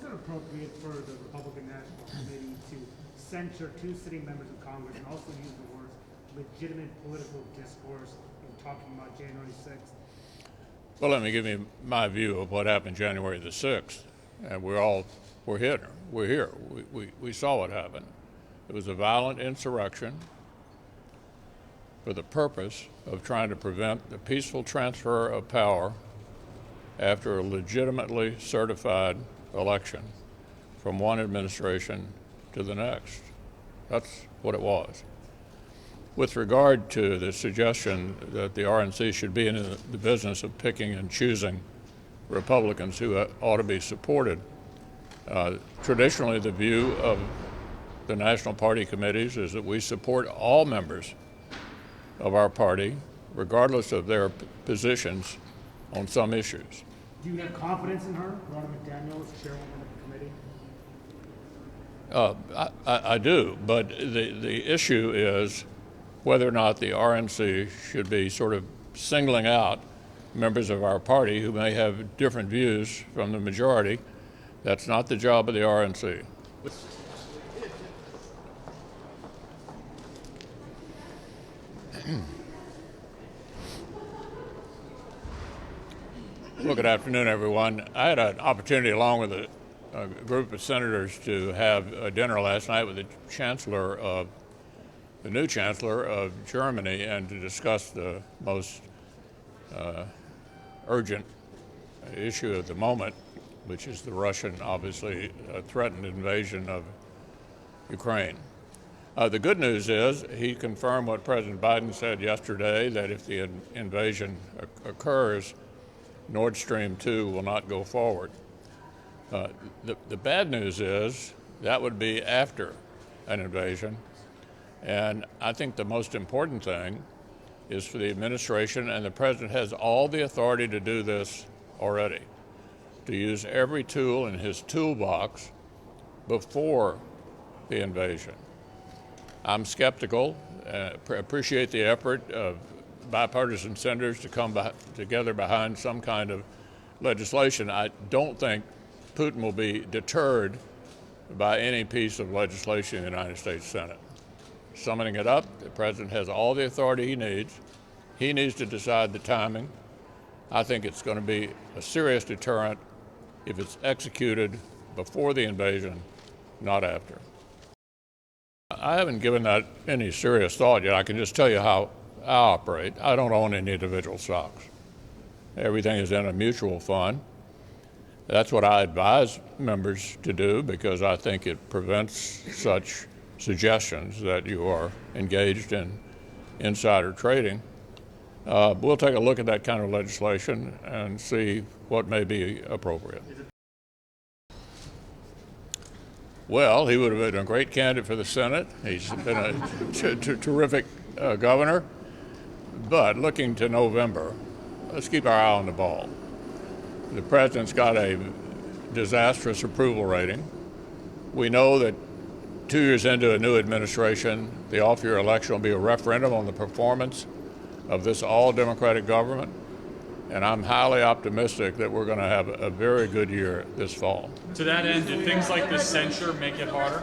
it appropriate for the Republican National Committee to censure two sitting members of Congress and also use the words legitimate political discourse in talking about January 6th? Well, let me give you my view of what happened January the 6th. And we're here. We saw what happened. It was a violent insurrection for the purpose of trying to prevent the peaceful transfer of power after a legitimately certified election from one administration to the next. That's what it was. With regard to the suggestion that the RNC should be in the business of picking and choosing Republicans who ought to be supported, traditionally the view of the National Party committees is that we support all members of our party, regardless of their positions on some issues. Do you have confidence in her, Ronna McDaniel, as chairwoman of the committee? I do, but the issue is whether or not the RNC should be sort of singling out members of our party who may have different views from the majority. That's not the job of the RNC. Well, good afternoon, everyone. I had an opportunity, along with a group of senators, to have a dinner last night with the new chancellor of Germany, and to discuss the most urgent issue at the moment, which is the Russian, obviously, threatened invasion of Ukraine. The good news is he confirmed what President Biden said yesterday, that if the invasion occurs, Nord Stream 2 will not go forward. The bad news is that would be after an invasion. And I think the most important thing is for the administration, and the president has all the authority to do this already, to use every tool in his toolbox before the invasion. I'm skeptical, appreciate the effort of bipartisan senators to come together behind some kind of legislation. I don't think Putin will be deterred by any piece of legislation in the United States Senate. Summoning it up, the president has all the authority he needs. He needs to decide the timing. I think it's going to be a serious deterrent if it's executed before the invasion, not after. I haven't given that any serious thought yet. I can just tell you how I operate. I don't own any individual stocks. Everything is in a mutual fund. That's what I advise members to do, because I think it prevents such suggestions that you are engaged in insider trading. We'll take a look at that kind of legislation and see what may be appropriate. Well, he would have been a great candidate for the Senate. He's been a terrific governor. But looking to November, let's keep our eye on the ball. The president's got a disastrous approval rating. We know that 2 years into a new administration, the off-year election will be a referendum on the performance of this all-Democratic government, and I'm highly optimistic that we're going to have a very good year this fall. To that end, did things like this censure make it harder?